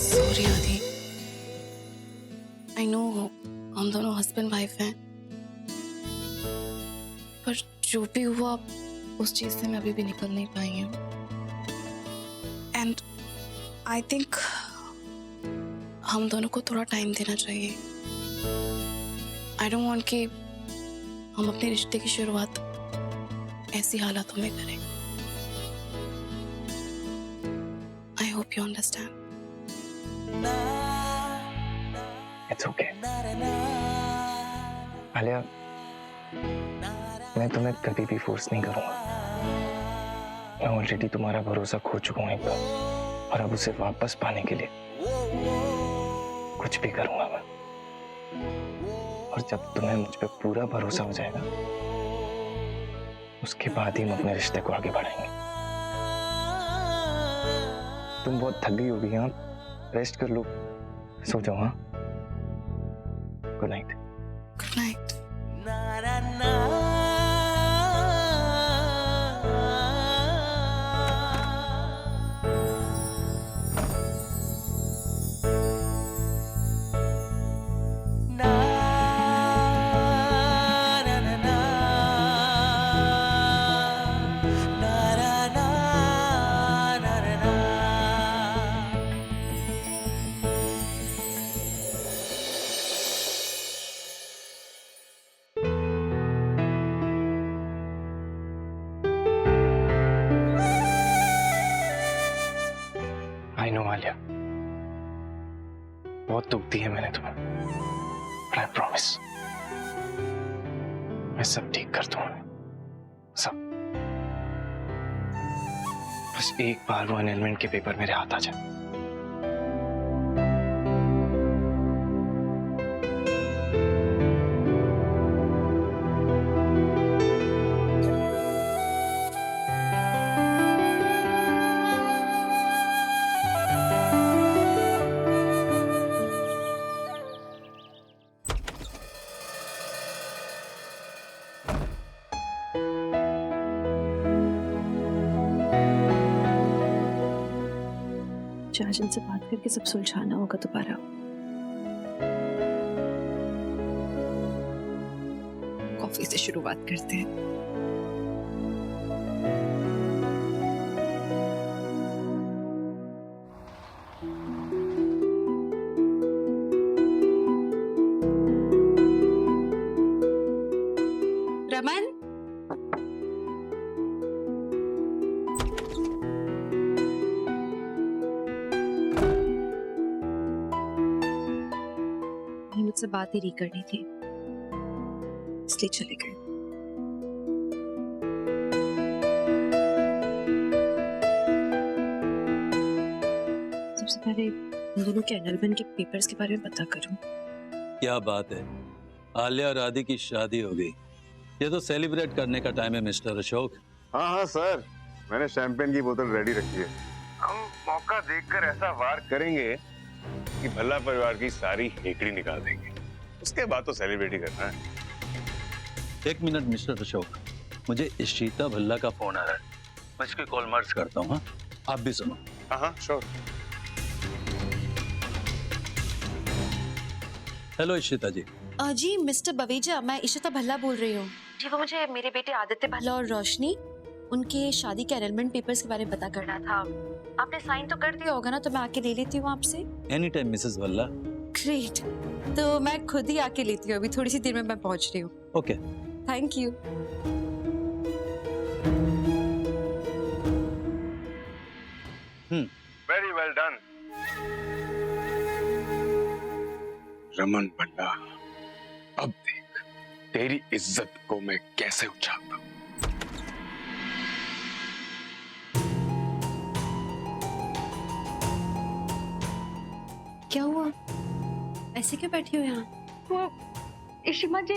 Sorry आदि, I know हम दोनों हस्बैंड वाइफ हैं, पर जो भी हुआ उस चीज से मैं अभी भी निकल नहीं पाई हूँ। एंड आई थिंक हम दोनों को थोड़ा टाइम देना चाहिए। आई डोंट वांट कि हम अपने रिश्ते की शुरुआत ऐसी हालातों में करें। I hope you understand. It's okay Alia, मैं तुम्हें कभी भी फोर्स नहीं करूंगा। मैं ऑलरेडी तुम्हारा भरोसा खो चुका हूं एक बार, और अब उसे वापस पाने के लिए कुछ भी करूंगा मैं। और जब तुम्हें मुझ पे पूरा भरोसा हो जाएगा, उसके बाद ही हम अपने रिश्ते को आगे बढ़ाएंगे। तुम बहुत थक गई होगी, हाँ? रेस्ट कर लो, सो जाओ। हाँ, good night. Good night. I know Alia, बहुत दुख दी है मैंने तुम्हें, but I promise मैं सब ठीक कर दूंगा, सब। बस एक बार वो अनाइनमेंट के पेपर मेरे हाथ आ जाए। चाचन से बात करके सब सुलझाना होगा दोबारा। कॉफी से शुरुआत करते हैं। रमन, मुझसे बात ही नहीं करनी थी, इसलिए चले गए। सबसे पहले उन दोनों के एनरोलमेंट के पेपर्स के बारे में पता करूं। क्या बात है, आलिया और आदि की शादी हो गई। ये तो सेलिब्रेट करने का टाइम है मिस्टर अशोक। हाँ हाँ सर, मैंने शैंपेन की बोतल रेडी रखी है, हम मौका देखकर ऐसा वार करेंगे कि भल्ला परिवार की सारी हेकड़ी निकाल देंगे। उसके बाद तो सेलिब्रिटी करना है। एक मिनट मिस्टर अशोक, मुझे इशिता भल्ला का फोन आ रहा है, मैं इसकी कॉल मर्ज करता हूँ। हाँ, आप भी सुनो। हाँ श्योर। हेलो इशिता जी। जी मिस्टर बवेजा, मैं इशिता भल्ला बोल रही हूँ। जी वो मुझे मेरे बेटे आदित्य भल्ला और रोशनी उनके शादी के एनरोलमेंट पेपर्स के बारे में पता करना था। आपने साइन तो कर दिया होगा ना, तो मैं आके ले लेती हूँ आपसे। Any time Mrs Bhalla. Great, तो मैं खुद ही आके लेती हूँ, अभी थोड़ी सी देर में मैं पहुँच रही हूँ। Okay. Thank you. Very well done Raman Bhalla. अब देख तेरी इज्जत को मैं कैसे उछालता हूँ। क्या हुआ, ऐसे क्यों बैठी हो यहाँ? वो इशिमा जी,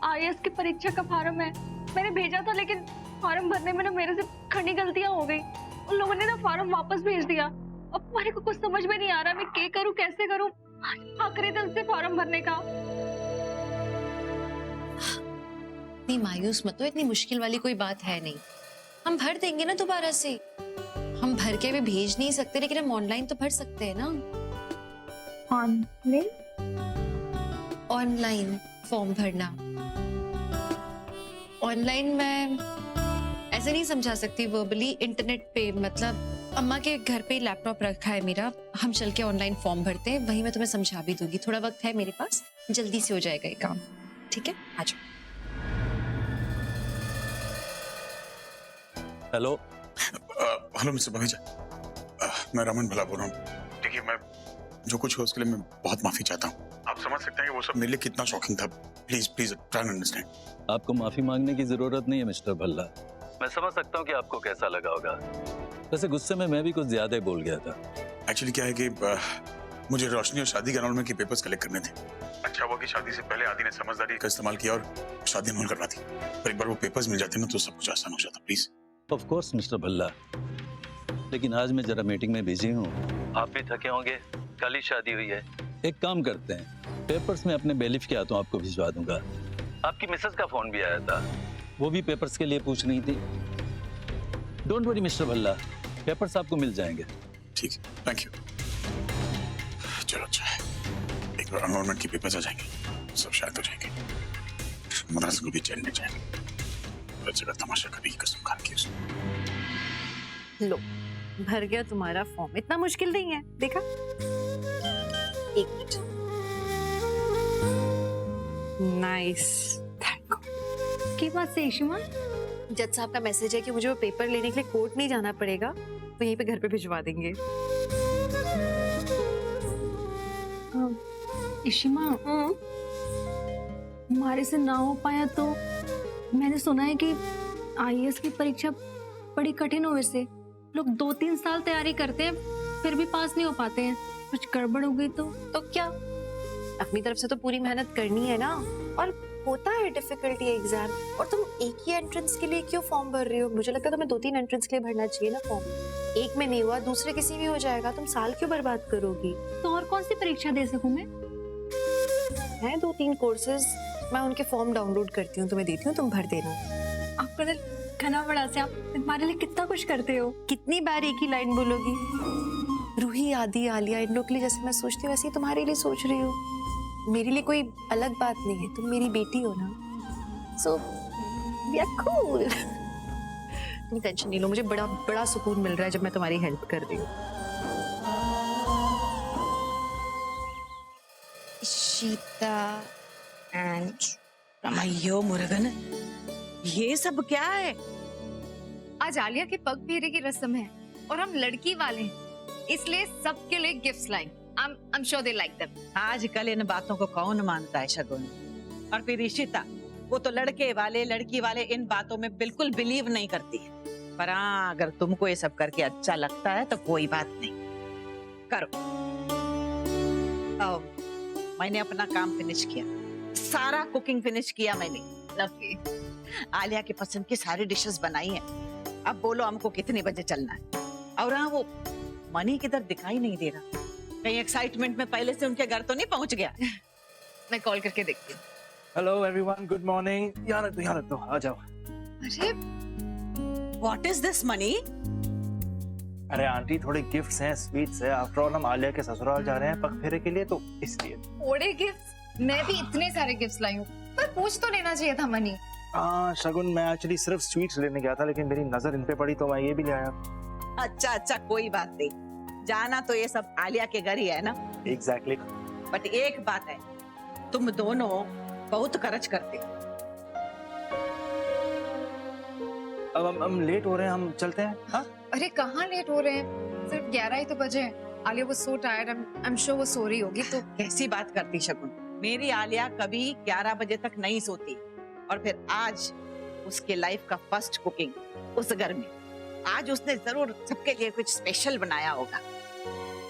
आईएएस की परीक्षा का फॉर्म है, मैंने भेजा था लेकिन फॉर्म भरने में ना मेरे से खड़ी गलतियां हो गई। उन लोगों ने ना फॉर्म वापस भेज दिया। अब मेरे को कुछ समझ में नहीं आ रहा, मैं क्या करूं कैसे करूं। आखिरी दिन से फॉर्म भरने का। इतनी मायूस मत हो, इतनी मुश्किल वाली कोई बात है नहीं, हम भर देंगे ना दोबारा से। हम भर के भी भेज नहीं सकते, लेकिन हम ऑनलाइन तो भर सकते हैं ना। ऑनलाइन फॉर्म भरना, ऑनलाइन मैं ऐसे नहीं समझा सकती वर्बली। इंटरनेट पे मतलब अम्मा के घर पे लैपटॉप रखा है मेरा, हम चल के ऑनलाइन फॉर्म भरते हैं, वही मैं तुम्हें समझा भी दूंगी। थोड़ा वक्त है मेरे पास, जल्दी से हो जाएगा ये काम, ठीक है? आ जाओ। हेलो। हेलो मिस्टर बवेजा, मैं रमन भल्ला बोल रहा हूँ। देखिए, मैं जो कुछ है उसके लिए मैं बहुत माफी चाहता हूँ। आप समझ सकते हैं कि वो सब मेरे लिए कितना शॉकिंग था। Please please try to understand. आपको माफी मांगने की जरूरत नहीं है मिस्टर भल्ला, मैं समझ सकता हूँ कि आपको कैसा लगा होगा। वैसे गुस्से में मैं भी कुछ ज्यादा ही बोल गया था। एक्चुअली क्या है कि मुझे रोशनी और शादी के एनरोलमेंट के पेपर्स कलेक्ट करने थे। अच्छा हुआ कि शादी से पहले आदि ने समझदारी का इस्तेमाल किया और शादी एनरोल करवा दी। पर एक बार वो पेपर्स मिल जाते ना तो सब कुछ आसान हो जाता। Please. Of course mister Bhalla, लेकिन आज मैं जरा मीटिंग में बिजी हूँ, आप भी थके होंगे, कल ही शादी हुई है। एक काम करते हैं, पेपर्स में अपने बेलिफ के हाथों आपको भिजवा दूंगा। आपकी मिसेस का फोन भी आया था, वो भी पेपर्स के लिए पूछ रही थी। Don't worry mister Bhalla, papers आपको मिल जाएंगे। ठीक है, थैंक यू। चलो अच्छा है, एक बार एनरोलमेंट के पेपर्स आ जाएंगे, सब शायद हो जाएंगे। मद्रास को भी चैन मिल जाएगा। हर जगह तमाशा कभी कसम खान की उसने। लो, भर गया तुम्हारा फॉर्म, इतना मुश्किल नहीं है, देखा? एक मिनट। Nice, thank God. की बात से इशिमा? जज साहब का मैसेज है कि मुझे वो पेपर लेने के लिए कोर्ट नहीं जाना पड़ेगा, तो यहीं पे घर पे भिजवा देंगे। इशिमा, हमारे से ना हो पाया तो मैंने सुना है कि आईएएस की परीक्षा बड़ी कठिन हो, वैसे लोग 2-3 साल तैयारी करते हैं फिर भी पास नहीं हो पाते हैं। कुछ गड़बड़ हो गई तो क्या, अपनी तरफ से तो पूरी मेहनत करनी है ना। और होता है डिफिकल्टी एग्जाम, और तुम एक ही एंट्रेंस के लिए क्यों फॉर्म भर रही हो? मुझे लगता है तुम्हें 2-3 एंट्रेंस के लिए भरना चाहिए ना फॉर्म। एक में नहीं हुआ, दूसरे किसी में हो जाएगा, तुम साल क्यों बर्बाद करोगी? तो और कौन सी परीक्षा दे सकूं मैं? हैं 2-3 कोर्सेज, मैं उनके फॉर्म डाउनलोड करती हूँ, तुम्हें देती हूँ, तुम भर देना। आपका दिल घना बड़ा से, आप हमारे लिए कितना कुछ करते हो। कितनी बार एक ही लाइन बोलोगी? रूही, आदि, आलिया, इन लोग के लिए जैसे मैं सोचती हूँ वैसे ही तुम्हारे लिए सोच रही हूँ। मेरे लिए कोई अलग बात नहीं है, तुम मेरी बेटी हो ना। So we are cool. तुम टेंशन नहीं लो, मुझे बड़ा बड़ा सुकून मिल रहा है जब मैं तुम्हारी हेल्प कर रही हूँ। शीता एंड रमैयो मुरुगन, ये सब क्या है? आज आलिया के पग फेरे की रस्म है और हम लड़की वाले हैं, इसलिए सबके लिए गिफ्ट्स लाएंगे। I'm sure they like them. आजकल इन बातों को कौन मानता है शगुन? और फिर इशिता, वो तो लड़के वाले लड़की वाले इन बातों में बिल्कुल बिलीव नहीं करती है। पर हाँ, अगर तुमको ये सब करके अच्छा लगता है तो कोई बात नहीं, करो। मैंने अपना काम फिनिश किया, सारा कुकिंग फिनिश किया मैंने। Lovely. आलिया की पसंद की सारी डिशेस बनाई हैं। अब बोलो हमको कितने बजे चलना है? और हाँ, वो मनी किधर दिखाई नहीं दे रहा। कहीं एक्साइटमेंट में पहले से उनके घर तो नहीं पहुंच गया? मैं कॉल करके देखती हूँ। Hello everyone, good morning. यहाँ रख दो, आ जाओ। अरे व्हाट इज दिस मनी? अरे आंटी, थोड़े गिफ्ट्स हैं, स्वीट्स है। आफ्टर ऑल हम आलिया के ससुराल जा रहे हैं पग फेरे के लिए, तो इसलिए। थोड़े गिफ्ट? मैं भी इतने सारे गिफ्ट्स लाई हूँ, पर पूछ तो लेना चाहिए था मनी। हाँ शगुन, मैं एक्चुअली सिर्फ स्वीट्स लेने गया था, लेकिन मेरी नजर इन पे पड़ी तो मैं ये भी ले आया। अच्छा, कोई बात नहीं। जाना तो ये सब आलिया के घर ही है ना। एग्जैक्टली। बट एक बात है, तुम दोनों बहुत खर्च करते। अब हम लेट हो रहे हैं, हम चलते हैं। हाँ अरे कहाँ लेट हो रहे हैं, सिर्फ 11 ही तो बजे हैं। आलिया वो so tired, I am sure वो सो रही होगी। तो कैसी बात करती शगुन? मेरी आलिया कभी 11 बजे तक नहीं सोती, और फिर आज उसके लाइफ का फर्स्ट कुकिंग उस घर में। आज उसने जरूर सबके लिए कुछ स्पेशल बनाया होगा।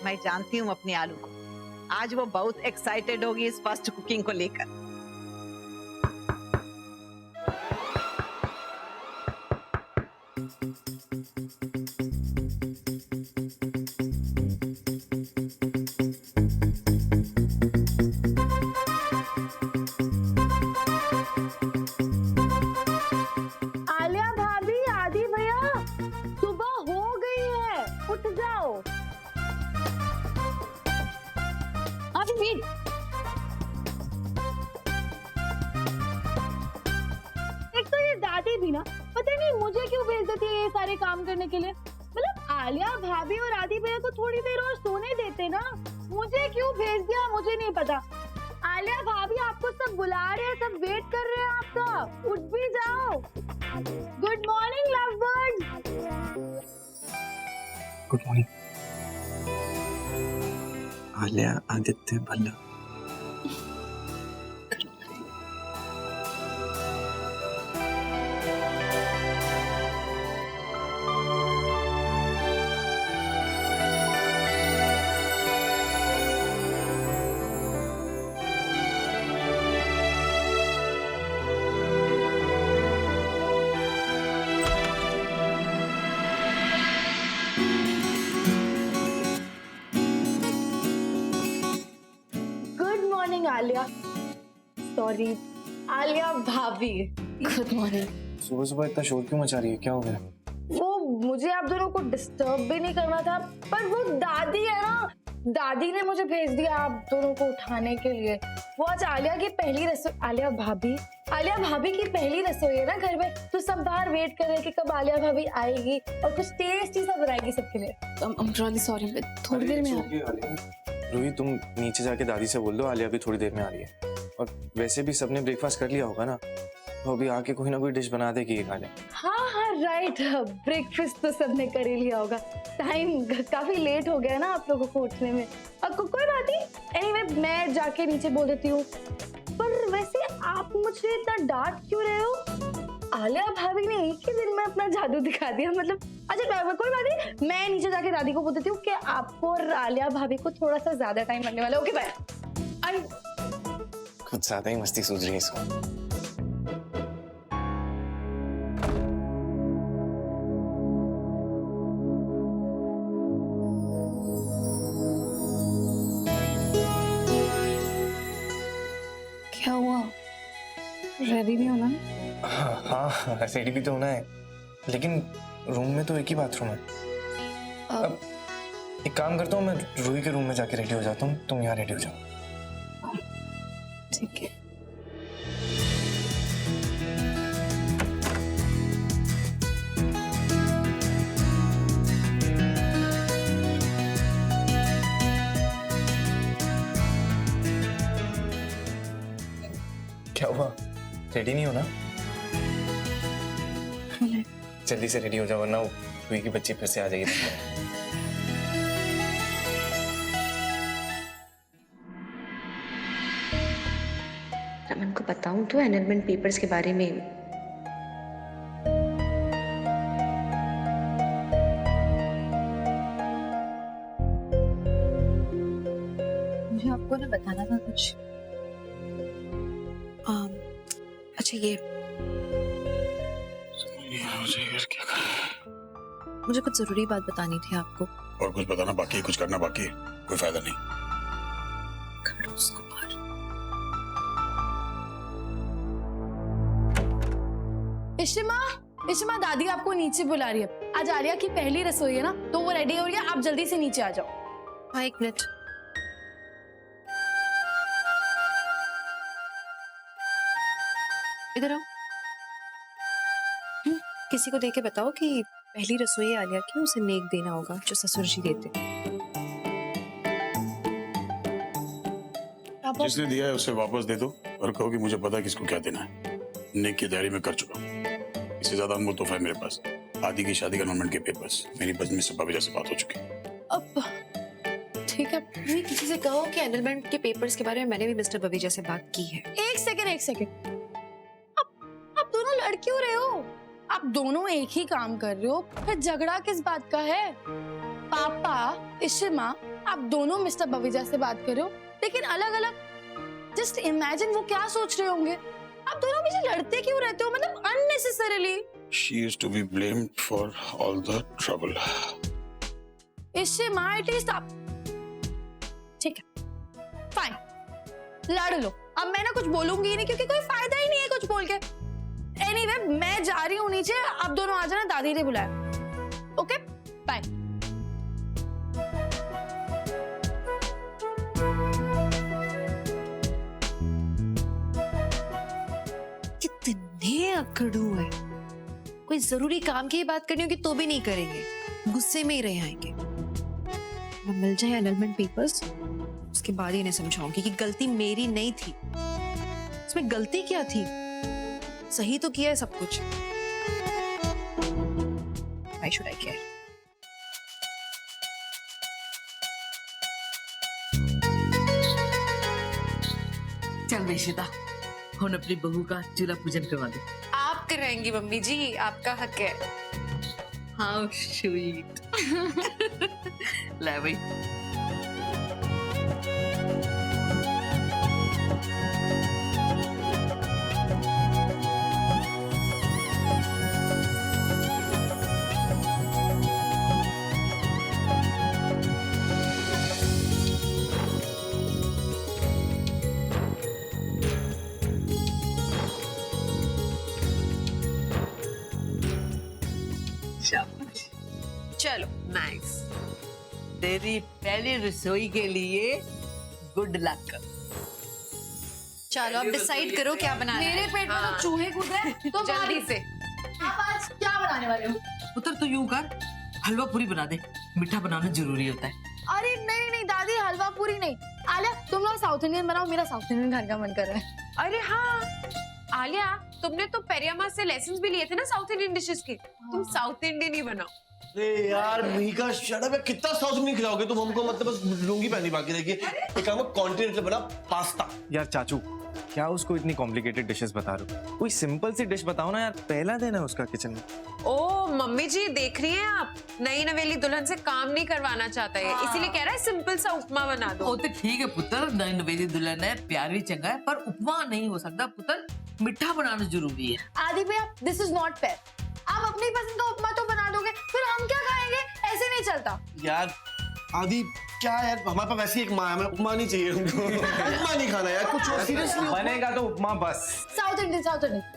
मैं जानती हूँ अपनी आलू को, आज वो बहुत एक्साइटेड होगी इस फर्स्ट कुकिंग को लेकर। आलिया भाभी, आदि भैया, सुबह हो गई है, उठ जाओ। अभी वेट। एक तो ये दादी भी ना, पता नहीं मुझे क्यों भेज देती है ये सारे काम करने के लिए। मतलब आलिया भाभी और आदि भैया को थोड़ी देर और सोने देते ना, मुझे क्यों भेज दिया मुझे नहीं पता। आलिया भाभी, आपको सब बुला रहे हैं, सब वेट कर रहे हैं आपका, उठ भी जाओ। Good morning love birds. Good morning. Alia, Aditya, Bhalla. Good morning Alia, sorry Alia भाभी। Good morning. सुबह सुबह इतना शोर क्यों मचा रही है, क्या हो गया? वो मुझे आप दोनों को डिस्टर्ब भी नहीं करना था, पर वो दादी है ना, दादी ने मुझे भेज दिया आप दोनों को उठाने के लिए। वो आज आलिया की पहली रसोई, आलिया भाभी की पहली रसोई है ना घर में, तो सब बाहर वेट कर रहे हैं कि कब आलिया भाभी आएगी और कुछ टेस्टी सा बनाएगी सबके लिए। I'm really sorry, थोड़ी देर में आ रही हूँ। रूही, तुम नीचे जाके दादी से बोल दो आलिया भी थोड़ी देर में आ रही है। और वैसे भी सबने ब्रेकफास्ट कर लिया होगा ना, तो अभी आके कोई ना कोई डिश बना देगी ये खाने। हाँ राइट, ब्रेकफास्ट तो सबने कर ही लिया होगा। टाइम काफी लेट हो गया ना आप लोगों को उठने में। अब कोई बात नहीं, एनीवे मैं जाके नीचे बोल देती हूँ। पर वैसे आप मुझे इतना डांट क्यों रहे हो? आलिया भाभी ने एक ही दिन में अपना जादू दिखा दिया, मतलब। अच्छा कोई बात नहीं, मैं नीचे जाके दादी को बोल देती हूँ कि आपको और आलिया भाभी को थोड़ा सा ज्यादा टाइम लगने वाला है। Okay bye. कुछ ज्यादा ही मस्ती सूझ रही है इसको। क्या हुआ, रेडी नहीं होना? हाँ रेडी भी तो होना है, लेकिन रूम में तो एक ही बाथरूम है। अब एक काम करता हूँ, मैं रूही के रूम में जाके रेडी हो जाता हूँ, तुम यहाँ रेडी हो जाओ। ठीक है। क्या हुआ, रेडी नहीं हो ना? जल्दी से रेडी हो जाओ, वरना रूही की बच्ची फिर से आ जाएगी। रमन को बताऊं तो एनरोलमेंट पेपर्स के बारे में? मुझे आपको ना बताना था कुछ। अच्छा ये मुझे यार क्या मुझे कुछ जरूरी बात बतानी थी आपको। और कुछ बताना बाकी है, कुछ करना बाकी है, कोई फायदा नहीं। खड़ूस कुमार। इशिमा दादी आपको नीचे बुला रही है। आज आलिया की पहली रसोई है ना, तो वो रेडी हो रही है, आप जल्दी से नीचे आ जाओ। हाँ, एक मिनट। इधर आओ। किसी को देख के बताओ कि पहली रसोई आलिया की, उसे नेक देना होगा जो ससुर जी देते। जिसने दिया है उसे वापस दे दो और कहो कि मुझे पता है किसको क्या देना है। नेक की तैयारी में कर चुका हूँ। इससे ज्यादा अनमोल तोहफा है मेरे पास। आदि की शादी का एनरोलमेंट के पेपर्स। मेरी बस में सब वजह से बात हो चुकी है। अब ठीक है, नहीं, किसी से कहो कि एनरोलमेंट के पेपर्स के बारे में मैंने भी मिस्टर बवीजा से बात की है। एक सेकंड। आप दोनों लड़ क्यों रहे हो? आप दोनों एक ही काम कर रहे हो, फिर झगड़ा किस बात का है? पापा, इशिमा, आप दोनों मिस्टर बवीजा से बात कर रहे हो, लेकिन अलग अलग। जस्ट इमेजिन वो क्या सोच रहे होंगे। आप दोनों बीच लड़ते क्यों रहते हो, मतलब unnecessarily. She is to be blamed for all the trouble. Ishima, at least आप ठीक है, फाइन, लड़ लो। अब मैं ना कुछ बोलूंगी ही नहीं, क्योंकि कोई फायदा ही नहीं है कुछ बोल के। एनीवे, मैं जा रही हूँ नीचे, आप दोनों आ जाना, दादी ने बुलाया। Okay, bye. कितने अकड़ू है। कोई जरूरी काम की बात करनी होगी तो भी नहीं करेंगे, गुस्से में ही रह आएंगे। मिल जाए एनरोलमेंट पेपर्स, उसके बाद ही इन्हें समझाऊंगी कि गलती मेरी नहीं थी। इसमें गलती क्या थी? सही तो किया है सब कुछ। Why should I care? चल बेशिता, हम अपनी बहू का चूल्हा पूजन करवा दे। आप कराएंगी मम्मी जी, आपका हक है। How sweet. ले भाई। चलो, नाइस। तेरी पहली रसोई के लिए गुड लक। चलो अब डिसाइड करो क्या बनाना है। मेरे पेट में तो चूहे कूद रहे हैं, तो जल्दी से। आप आज क्या बनाने वाले हो? पुत्र तू यूं कर, हलवा पूरी बना दे। मीठा बनाना जरूरी होता है। अरे नहीं दादी, हलवा पूरी नहीं। आलिया, तुम लोग साउथ इंडियन बनाओ, मेरा साउथ इंडियन खाने का मन कर रहा है। अरे हाँ आलिया, तुमने तो पेरियामा से लेसन्स भी लिए थे ना साउथ इंडियन डिशेस के। तुम साउथ इंडियन ही बनाओ। अरे यार मीका, शट अप। कितना साउथ इंडियन खिलाओगे तुम हमको? मतलब बस लुंगी पहनी बाकी रह गई। एक काम कॉन्टिनेंटल बना पास्ता। यार चाचू, क्या उसको इतनी कॉम्प्लिकेटेड डिशेस बता रहे हो? कोई सिंपल सी डिश बताओ ना यार, पहला दिन है उसका किचन में। ओ मम्मी जी, देख रही हैं आप, नई नवेली दुल्हन से काम नहीं करवाना चाहता है, इसीलिए कह रहा है सिंपल सा उपमा बना दो। वो तो ठीक है पुत्र, नई नवेली दुल्हन है, प्यार भी चंगा है, पर उपमा नहीं हो सकता पुत्र, मीठा बनाना जरूरी है। आदि भैया, दिस इज नॉट फेयर। आप अपनी पसंद का उपमा तो बना दोगे, फिर हम क्या खाएंगे? ऐसे नहीं चलता यार आदि, क्या यार, हमारे पास वैसी एक माँ है, उपमा नहीं चाहिए हमको। उपमा नहीं खाना यार, कुछ और सीरियसली बनेगा तो उपमा बस। साउथ इंडियन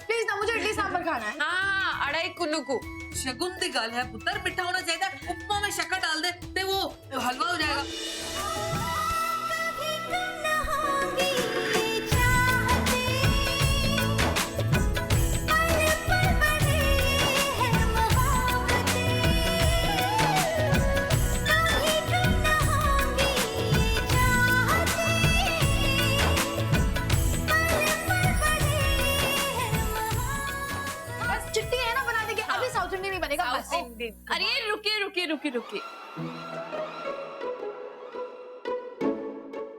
प्लीज ना, मुझे इडली सांभर खाना है। हाँ, अड़ाई कुनुकु शगुन दी गाल है पुत्र, मीठा होना चाहिए। उपमा में शक्कर डाल दे ते वो हलवा हो जाएगा। चिट्ठी है ना बना देंगे, अभी साउथ इंडियन नहीं बनेगा बस। अरे रुकिए।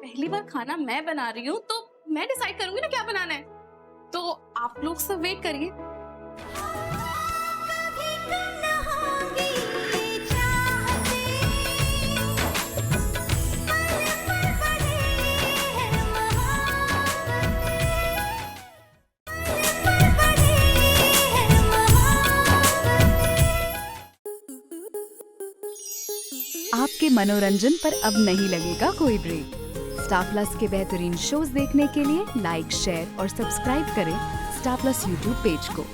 पहली बार खाना मैं बना रही हूँ, तो मैं डिसाइड करूंगी ना क्या बनाना है। तो आप लोग सब वेट करिए। मनोरंजन पर अब नहीं लगेगा कोई ब्रेक। स्टार प्लस के बेहतरीन शोज देखने के लिए लाइक, शेयर और सब्सक्राइब करें स्टार प्लस यूट्यूब पेज को।